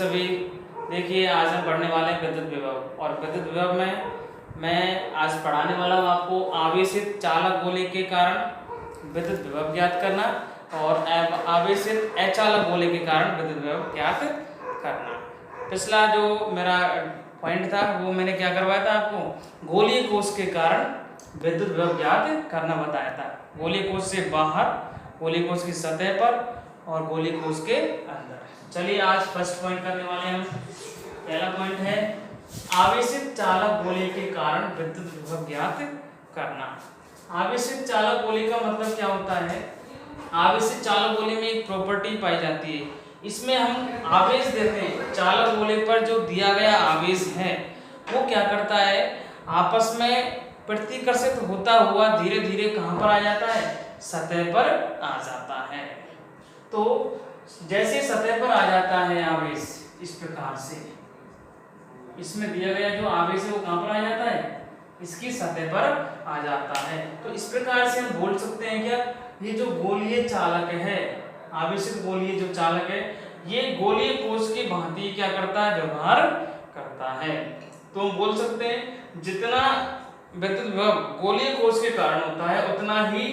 सभी। देखिए आज हम पढ़ने वाले हैं विद्युत विभव, और विद्युत विभव में मैं आज पढ़ाने वाला हूँ आपको आवेशित चालक गोले के कारण विद्युत विभव ज्ञात करना और आवेशित अचालक गोले के कारण विद्युत विभव ज्ञात करना। पिछला जो मेरा पॉइंट था वो मैंने क्या करवाया था आपको, गोलीय कोश के कारण विद्युत विभव ज्ञात करना बताया था। गोलीय कोश से बाहर, गोलीय कोश की सतह पर और गोलीय कोश के अंदर। चलिए आज फर्स्ट पॉइंट करने वाले हैं हम। पहला पॉइंट है आवेशित चालक गोले के कारण विद्युत विभव ज्ञात करना। आवेशित चालक गोले का मतलब क्या होता है? आवेशित चालक गोले में एक प्रॉपर्टी पाई जाती है, इसमें हम आवेश देते हैं। चालक गोले पर जो दिया गया आवेश है वो क्या करता है, आपस में प्रतिकर्षित होता हुआ धीरे धीरे कहां पर आ जाता है, सतह पर आ जाता है। तो जैसे सतह पर आ जाता है आवेश इस प्रकार से, इसमें दिया गया जो आवेश है वो कहां पर आ जाता है, इसकी सतह पर आ जाता है। तो इस प्रकार से हम बोल सकते हैं क्या, ये जो गोलीय चालक है, आवेशित गोलीय जो चालक है, ये गोलीय कोश की भांति क्या करता है, व्यवहार करता है। तो हम बोल सकते हैं जितना विद्युत विभव गोलीय कोश के कारण होता है उतना ही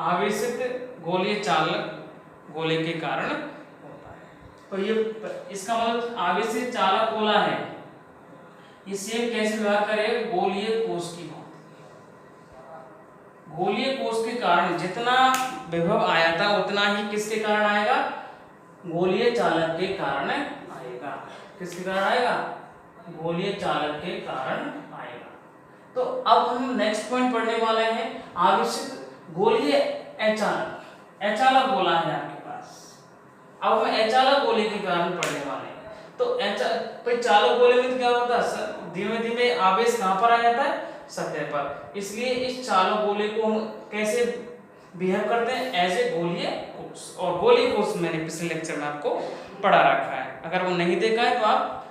आवेशित गोलीय चालक गोले के कारण होता है। तो ये इसका मतलब आवेशित चालक गोला है, ये सेम कैसे व्यवहार करेगा, गोलीय कोश की भांति। गोलीय कोश के कारण जितना विभव आया था उतना ही किसके कारण आएगा, गोलीय चालक के कारण आएगा। किसके कारण आएगा, गोलीय चालक के कारण आएगा। तो अब हम नेक्स्ट पॉइंट पढ़ने वाले हैं आवेशित गोलीय अचालक। अचालक गोला है आपके पास, अब हम अचालक गोले के कारण पढ़ने वाले हैं। तो चालक गोले में क्या होता है, धीमे धीमे आवेश कहां पर आ जाता है, सतह पर। इसलिए इस चालक गोले को हम कैसे बिहेव करते हैं, एज ए गोलीय कोश। और गोलीय कोश मैंने पिछले लेक्चर में आपको पढ़ा रखा है, अगर वो नहीं देखा है तो आप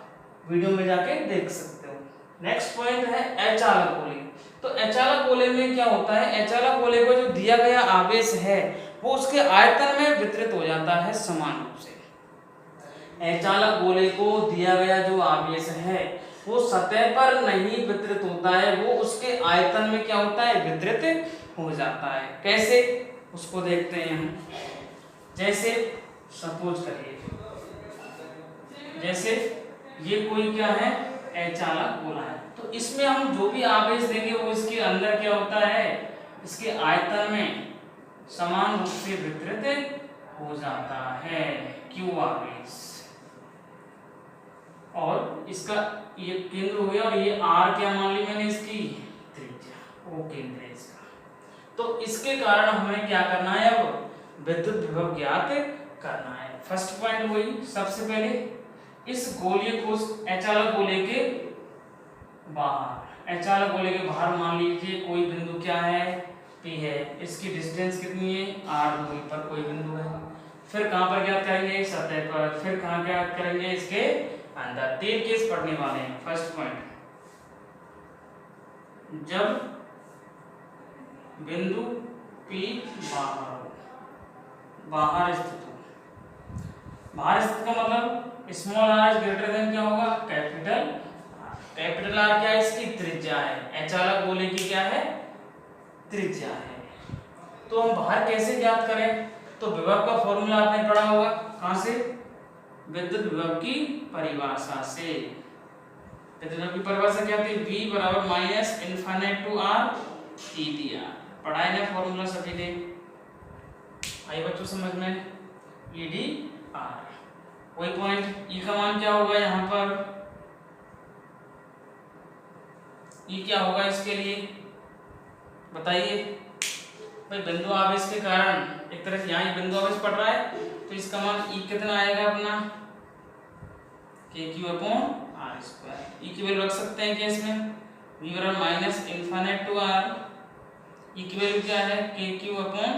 वीडियो में जाके देख सकते हो। नेक्स्ट पॉइंट है अचालक गोले। तो अचालक गोले में क्या होता है, अचालक गोले को जो दिया गया आवेश है वो उसके आयतन में वितरित हो जाता है समान रूप से। अचालक गोले को दिया गया जो आवेश है वो सतह पर नहीं वितरित होता है, वो उसके आयतन में क्या होता है, वितरित हो जाता है। कैसे, उसको देखते हैं हम। जैसे सपोज करिए, जैसे ये कोई क्या है, अचालक गोला है, तो इसमें हम जो भी आवेश देंगे वो इसके अंदर क्या होता है, इसके आयतन में समान रूप से वितरित हो जाता है, क्यू आवेश। और इसका ये केंद्र हो गया और ये आर क्या मान ली मैंने, इसकी त्रिज्या, वो केंद्र है इसका। तो इसके कारण हमें क्या करना है, अब विद्युत विभव ज्ञात करना है। फर्स्ट पॉइंट वही, सबसे पहले इस गोलीय कोश अचालक गोले के बाहर, अचालक गोले के बाहर मान लीजिए कोई बिंदु क्या है, P है, इसकी डिस्टेंस कितनी है, R दूरी पर कोई बिंदु है। फिर कहां पर ज्ञात करेंगे, सतह पर। फिर कहां ज्ञात करेंगे, इसके अंदर। 3 केस पढ़ने वाले हैं। फर्स्ट पॉइंट, जब बिंदु P बाहर स्थित हो। बाहर स्थित का मतलब small r is greater than क्या होगा, कैपिटल R। कैपिटल R क्या है, इसकी त्रिज्या है। अचालक गोले की क्या है, त्रिज्या है। तो हम बाहर कैसे ज्ञात करें, तो विभव का फॉर्मूला आपने पढ़ा होगा, कहां से, विद्युत विभव की परिभाषा से। विद्युत विभव की परिभाषा क्या थी, V बराबर minus infinite to R e dr। पढ़ा है ना फॉर्मूला सभी ने, आई बच्चों समझ में, e dr। वही पॉइंट, E का मान क्या होगा यहाँ पर, E क्या होगा इसके लिए बताइए भाई। बिंदु आवेश के कारण एक तरह से यहाँ बिंदु आवेश पड़ रहा है, तो इसका मान E कितना आएगा अपना, KQ/R²। E की वैल्यू रख सकते हैं क्या इसमें, V बराबर minus infinite to R, E की वैल्यू क्या है, KQ/R²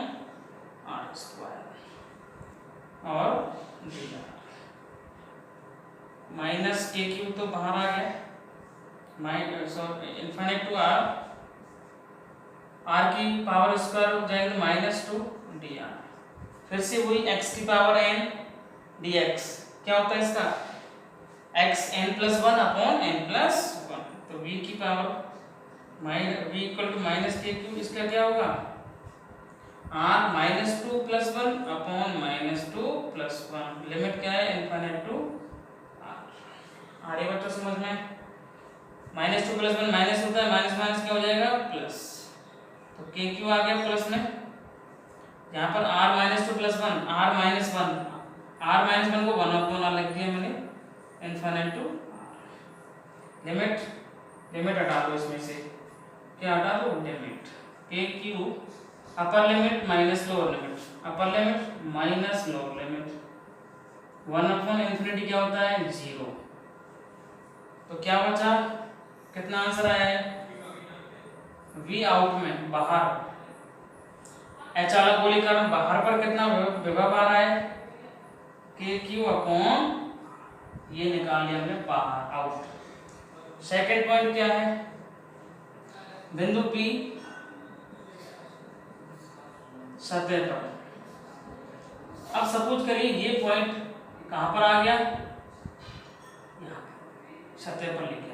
और dr। माइनस KQ तो बाहर आ गया, इनफिनिट टू R की पावर स्क्वायर हो जाएगा -2 dr। फिर से वही x की पावर n dx, क्या होता है इसका, x n plus one upon n plus one. तो v की power v equal to minus K cube, इसका क्या होगा r minus two plus one upon minus two plus one. Limit क्या है इनफाइनाइट टू r। आ रही बच्चों समझ में? Minus two plus one minus होता है, माइनस माइनस क्या हो जाएगा प्लस। तो के क्यू आ गया प्लस में। यहाँ पर r minus two plus one, r minus one, r minus one को वन अपॉन r लिख दिया मैंने इनफाइनाइट टू r। लिमिट हटा दो इसमें से, क्या हटा दो लिमिट के क्यू अपर लिमिट माइनस लोअर लिमिट, अपर limit minus lower limit one upon infinity क्या होता है जीरो। तो क्या बचा, कितना आंसर आया है v आउट में बाहर, अचालक गोली कारण बाहर पर कितना विभव आ रहा है के क्यू अपॉन, ये निकाल लिया हमने बाहर आउट। सेकंड पॉइंट क्या है, बिंदु P सतह पर। अब सपोज करिए ये पॉइंट कहां पर आ गया, यहाँ सतह पर लेके आ।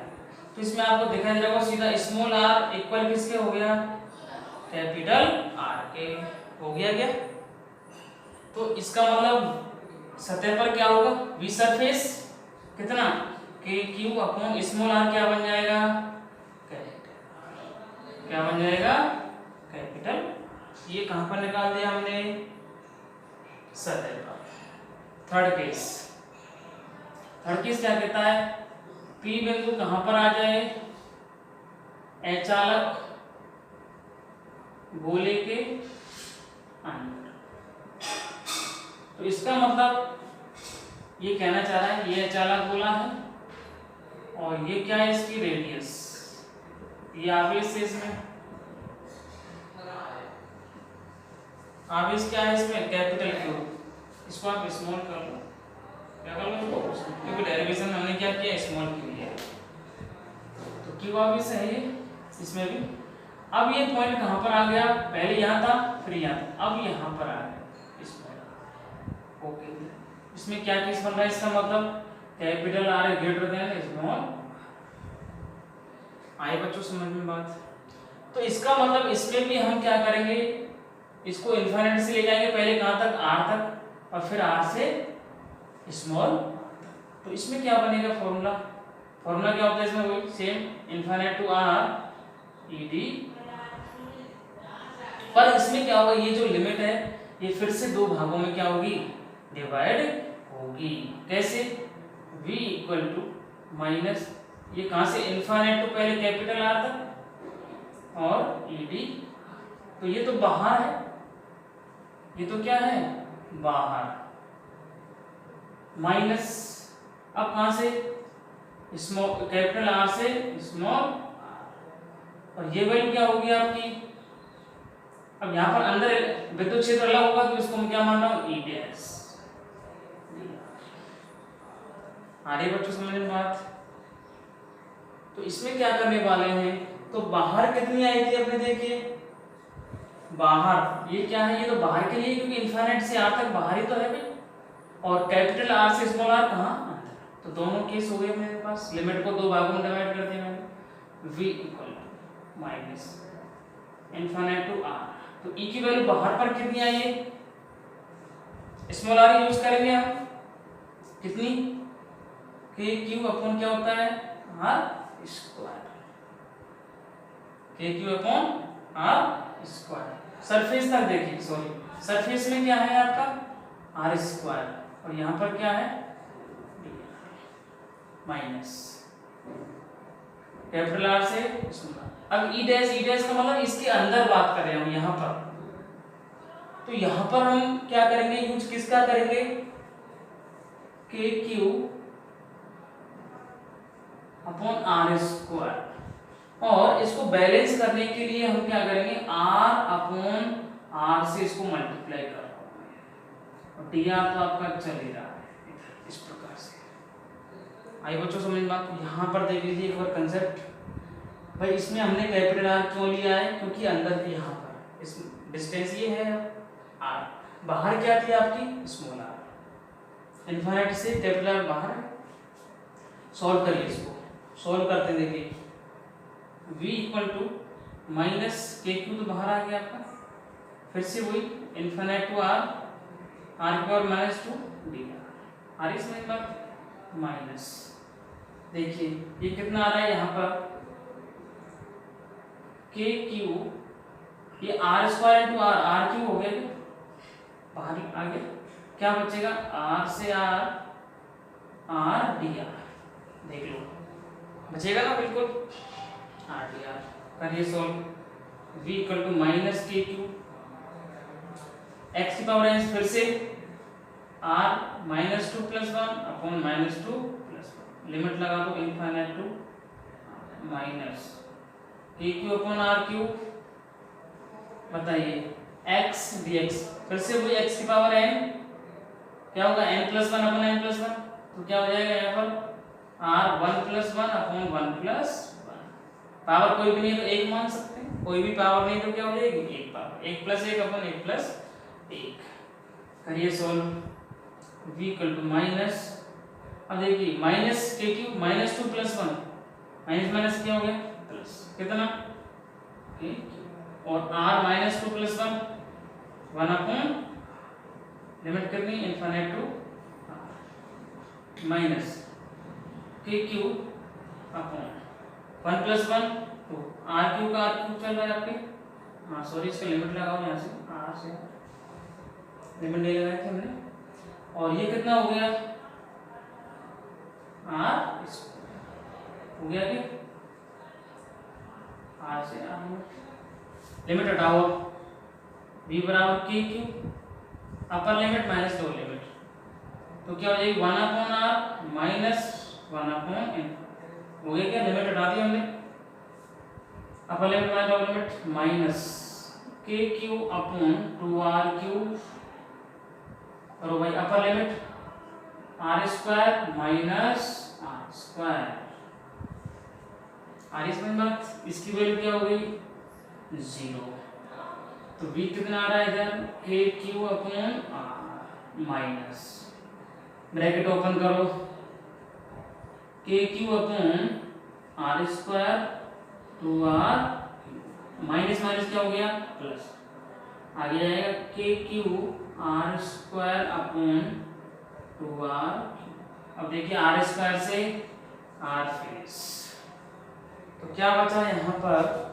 तो इसमें आपको दिखाई दे रहा सीधा स्मॉल r इक्वल किसके हो गया कैपिटल R के हो गया क्या। तो इसका मतलब सतह पर क्या होगा v सरफेस कितना के क्यू अपॉन स्मॉल r क्या बन जाएगा कैपिटल, क्या बन जाएगा कैपिटल। ये कहां पर निकाल दिया हमने सतह पर। थर्ड केस क्या कहता है P बिंदु कहां पर आ जाए अचालक गोले के अंदर। तो इसका मतलब ये कहना चाह रहा है ये अचालक गोला है और ये क्या है इसकी रेडियस, ये आवेश है इसमें, आवेश क्या है इसमें कैपिटल क्यू। इसको आप स्मॉल कर लो, क्या कर लो क्योंकि डेरिवेशन में हमने क्या किया स्मॉल क्यू लिया। तो क्यू आवेश है ये इसमें भी। अब ये पॉइंट कहां पर आ गया, पहले यहां था फिर यहां था, अब यहां पर आ गया इस पॉइंट। ओके इसमें क्या केस बन रहा है, इसका मतलब कैपिटल आर है ग्रेटर देन स्मॉल। आए बच्चों समझ में बात। तो इसका मतलब इसमें भी हम क्या करेंगे, इसको इनफाइनाइट से ले जाएंगे पहले कहां तक r तक और फिर r से स्मॉल। तो इसमें क्या बनेगा फॉर्मूला क्या होता है इसमें वही same infinite to r ed। पर इसमें क्या होगा ये जो लिमिट है ये फिर से दो भागों में क्या होगी डिवाइड होगी। कैसे v इक्वल टू माइनस ये कहां से इनफाइनाइट टू पहले कैपिटल r तक और ed। तो ये तो बाहर है, ये तो क्या है बाहर माइनस अब कहां से स्मॉल कैपिटल R से स्मॉल और ये वैल्यू क्या होगी आपकी। अब यहां पर अंदर विद्युत क्षेत्र अलग होगा तो इसको मैं क्या मान रहा हूं ई डैश। आ रही बच्चों समझ में बात। तो इसमें क्या करने वाले हैं, तो बाहर कितनी आई थी अपने देखिए बाहर, ये क्या है ये तो बाहर के लिए क्योंकि इनफाइनाइट से r तक बाहर ही तो है भाई, और कैपिटल R से स्मॉल r कहां अंदर। तो दोनों केस हो गए मेरे पास। लिमिट को दो भागों में डिवाइड कर दिया मैंने v equal to minus infinite to r। तो e की वैल्यू बाहर पर कितनी आई है स्मॉल r यूज करेंगे हम कितनी के क्यू अपॉन क्या होता है r स्क्वायर, के Q upon r square. Surface तक देखिए सॉरी सरफेस में क्या है आपका r स्क्वायर और यहां पर क्या है माइनस कैपिटल R से स्मॉल। अब ई डैश का मतलब इसके अंदर बात करें हम यहां पर। तो यहां पर हम क्या करेंगे यूज किसका करेंगे के क्यू अपॉन r स्क्वायर। और इसको बैलेंस करने के लिए हम क्या करेंगे r अपॉन r से इसको मल्टीप्लाई कर और dr तो आपका चल ही रहा है इस प्रकार से। आई बच्चों समझ में बात। यहाँ पर देख लीजिए एक बार कंसेप्ट भाई, इसमें हमने कैपिटल R क्यों लिया है क्योंकि अंदर भी यहाँ पर इस डिस्टेंस ये है r, बाहर क्या थी आपकी स्मॉल r, इनफाइनाइट से कैपिटल R बाहर है। सॉल्व करिए इसको। सॉल्व करते हैं, देखिए v इक्वल टू माइनस के क्यू तो बाहर आ गया आपका, फिर से वही इन्फिनिट टू आर की power minus two D R इसमें बात माइनस, देखिए ये कितना आ रहा है यहाँ पर के क्यू, ये R square into R Q हो गया क्या, बाहर आ गया, क्या बचेगा आर से आर डी आर, देख लो बचेगा ना बिल्कुल आर डी आर। करिए solve, v equal to minus के क्यू एक्स की पावर एन, फिर से r minus two plus one upon minus two plus one, limit लगा दो इनफाइनाइट टू माइनस के क्यू अपॉन आर क्यू, बताइए x dx, फिर से वही x की पावर n, क्या होगा n plus one upon n plus one, तो क्या हो जाएगा यहाँ पर r one plus one upon one plus one, power कोई भी नहीं तो एक मान सकते हैं, कोई भी पावर नहीं तो क्या हो जाएगी एक पावर, एक प्लस एक अपॉन एक प्लस एक। करिए solve, v equal to minus, अब देखिए minus K cube minus two plus one, minus minus क्या हो गया प्लस, कितना के क्यूब, और r minus two plus one, one upon limit करनी infinite to minus K cube upon one plus one, तो R cube का R cube चल रहा है आपके, हाँ सॉरी इसका लिमिट लगाओ यहाँ से, आर से लिमिट नहीं लगाया था हमने, और ये कितना हो गया आर हो गया कि आर से आर, लिमिट हटाओ, v बराबर के cube upper limit minus lower limit, तो क्या हो जाएगी one upon R minus one upon N, हो गया क्या, लिमिट हटा दी हमने, upper limit minus lower limit minus के Q upon two R cube, और भाई upper limit R square minus R square, R square बात इसकी वैल्यू क्या हो गई जीरो, तो v कितना आ रहा है इधर K Q upon R minus, bracket open करो, K Q upon R square to R, minus minus क्या हो गया प्लस, आगे जाएगा K Q R square upon two R, अब देखिए आर स्क्वायर से आर फेस, तो क्या बचा यहाँ पर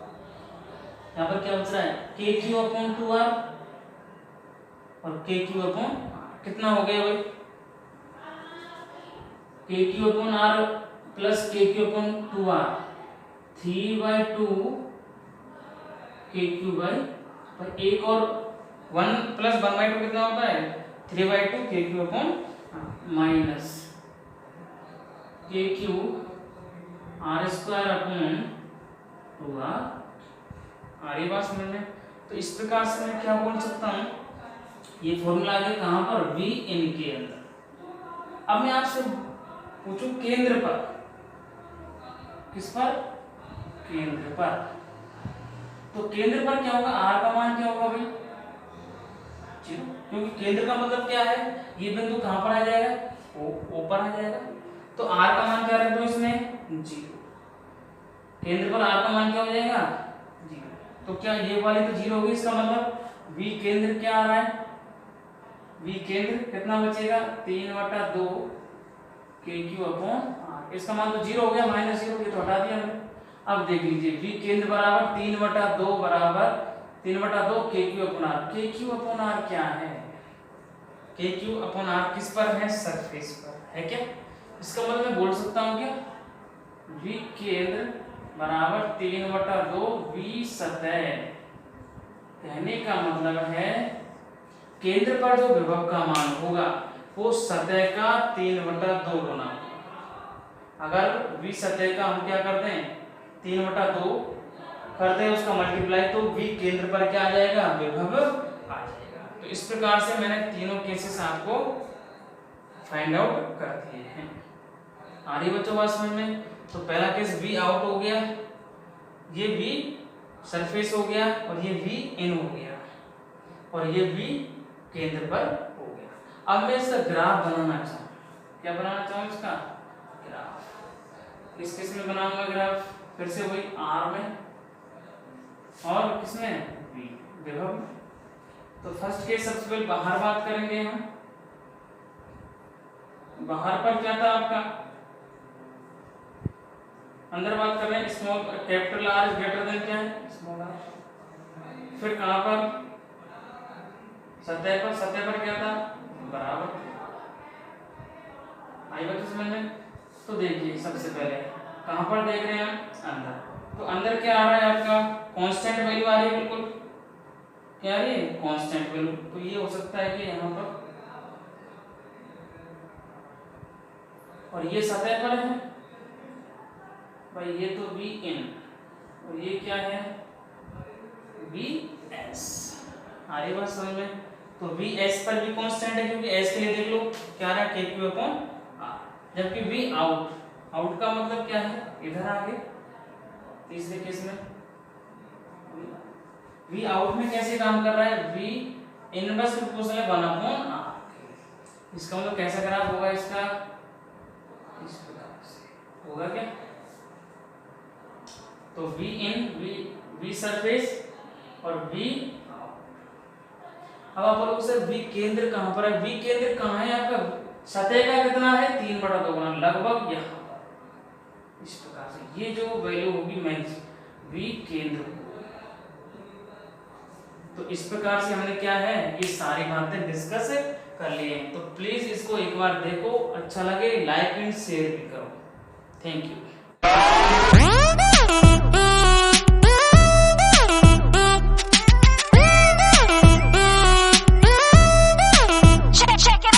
क्या बच रहा है के क्यू अपॉन टू आर और के क्यू अपॉन कितना हो गया भाई, के क्यू अपॉन आर प्लस के Q upon two are, 3/2 K Q by, पर एक और वन प्लस 1/2 कितना होता है 3/2 के क्यू अपॉन माइनस के Q R square upon two R, ये बात समझ में, तो इस प्रकार से मैं क्या बोल सकता हूँ, ये फॉर्मूला आ गया कहाँ पर v इन के अंदर। अब मैं आपसे पूछूं केंद्र पर, किस पर, केंद्र पर, तो केंद्र पर क्या होगा, r का मान क्या होगा भाई जीरो, क्योंकि केंद्र का मतलब क्या है, ये बिंदु कहाँ पर आ जाएगा ओ पर आ जाएगा, तो r का मान क्या रख दो इसमें जीरो, केंद्र पर r का मान क्या हो जाएगा जीरो, तो क्या ये वाली तो जीरो होगी, इसका मतलब v केंद्र क्या आ रहा है, v केंद्र कितना बचेगा 3/2 के क्यू अपॉन आर, इसका मान तो जीरो हो गया, माइनस जीरो ये तो हटा दिया हमने। अब देख लीजिए v केंद्र बराबर 3/2 बराबर 3/2 के क्यू अपॉन आर, के क्यू अपॉन आर क्या है, के क्यू अपॉन आर किस पर है, सरफेस पर है क्या, इसका मतलब मैं बोल सकता हूँ क्या v केंद्र बराबर 3/2 v सतह, कहने का मतलब है केंद्र पर जो विभव का मान होगा वो सतह का 3/2 गुना, अगर v सतह का हम क्या करते हैं 3/2 करते हैं उसका मल्टीप्लाई, तो v केंद्र पर क्या आ जाएगा विभव आ जाएगा। तो इस प्रकार से मैंने तीनों केसेस आपको फाइंड आउट कर दिए हैं। आ रही बच्चों बात समझ में? तो पहला केस v आउट हो गया, ये v सरफेस हो गया और ये v इन हो गया और ये v केंद्र पर हो गया। अब मैं इसका ग्राफ बनाना चाहूँ, क्या बनाना चाहूँ इसका ग्राफ। किस में बनाऊंगा ग्राफ, फिर से वही आर में और किसमें, वी, विभव में। तो फर्स्ट केस सबसे पहले बाहर बात करेंगे हम। बाहर पर क्या था आपका, अंदर बात कर रहे हैं small capital R is greater than क्या है, स्मॉल आर। फिर कहां पर, सतह पर क्या था, बराबर। आई बात समझ में। तो देखिए सबसे पहले कहां पर देख रहे हैं हम, अंदर। तो अंदर क्या आ रहा है आपका, कांस्टेंट वैल्यू आ रही है, बिल्कुल क्या आ रही है, कांस्टेंट वैल्यू। तो ये हो सकता है कि यहां पर, और ये सतह पर है भाई, ये तो वी इन, और ये क्या है, वी एस। आ रही बात समझ में। तो वी एस पर भी कांस्टेंट है, क्योंकि एस के लिए देख लो क्या आ रहा है, के क्यू अपॉन आर। जबकि वी आउट, आउट का मतलब क्या है, इधर आगे। तीसरे केस में वी आउट में कैसे काम कर रहा है, वी इनवर्स प्रोपोर्शनल है 1 अपॉन आर। इसका मतलब कैसा ग्राफ होगा इसका, इस प्रकार से होगा क्या। तो वी इन, वी सरफेस और वी आउट। अब आप बोलोगे सर वी केंद्र कहां पर है, वी केंद्र कहां है आपका, सतह का कितना है, 3/2 गुना, लगभग यहाँ पर। इस प्रकार से ये जो वैल्यू होगी मैक्स वी केंद्र। तो इस प्रकार से हमने क्या है, ये सारी बातें डिस्कस कर लिए। तो प्लीज इसको एक बार देखो, अच्छा लगे लाइक एंड शेयर भी करो। Thank you.